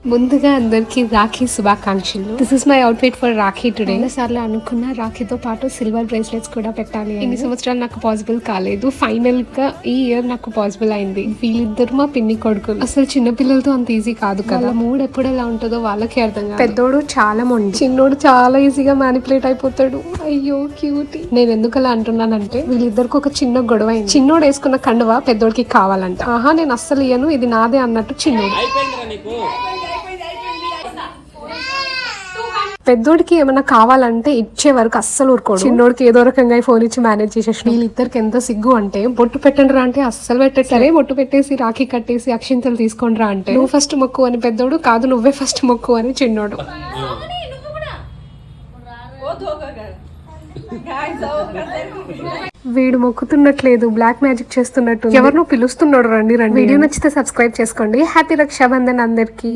ముందుగా అందరికి రాఖీ శుభాకాంక్షలు. This is my outfit for Rakhi today. సార్లు అనుకున్న రాఖీతో పాటు సిల్వర్ బ్రేస్లెట్స్ కూడా పెట్టాలి. ఇన్ని సంవత్సరాలు నాకు పాసిబుల్ కాలేదు. ఫైనల్ గా ఈ ఇయర్ నాకు పాసిబుల్ అయింది. వీళ్ళిద్దరు మా పిన్ని కొడుకులు. అసలు చిన్న పిల్లలతో అంత ఈజీ కాదు కదా. మూడ్ ఎప్పుడు ఎలా ఉంటుందో వాళ్ళకి అర్థం కాదు. పెద్దోడు చాలా మొండి, చిన్నోడు చాలా ఈజీగా మ్యానిపులేట్ అయిపోతాడు. అయ్యో క్యూట్. నేను ఎందుకు అలా అంటున్నానంటే వీళ్ళిద్దరికి ఒక చిన్న గొడవ అయింది. చిన్నోడు వేసుకున్న కండువా పెద్దోడికి కావాలంట. ఆహా నేను అస్సలు ఇయ్యను, ఇది నాదే అన్నట్టు చిన్నోడు. పెద్దోడికి ఏమైనా కావాలంటే ఇచ్చే వరకు అస్సలు ఊరుకోడు. చిన్నోడికి ఏదో రకంగా ఫోన్ ఇచ్చి మేనేజ్ చేసేసి వీళ్ళిద్దరికి ఎంత సిగ్గు అంటే బొట్టు పెట్టండి రా అంటే అస్సలు పెట్టేసరే. బొట్టు పెట్టేసి రాఖీ కట్టేసి అక్షింతలు తీసుకోండి రా అంటే నువ్వు ఫస్ట్ మొక్కు అని పెద్దోడు, కాదు నువ్వే ఫస్ట్ మొక్కు అని చిన్నోడు. వీడు మొక్కుతున్నట్లేదు, బ్లాక్ మ్యాజిక్ చేస్తున్నట్టు ఎవరినో పిలుస్తున్నాడు. రండి రండి. వీడియో నచ్చితే సబ్స్క్రైబ్ చేసుకోండి. హ్యాపీ రక్షాబంధన్ అందరికి.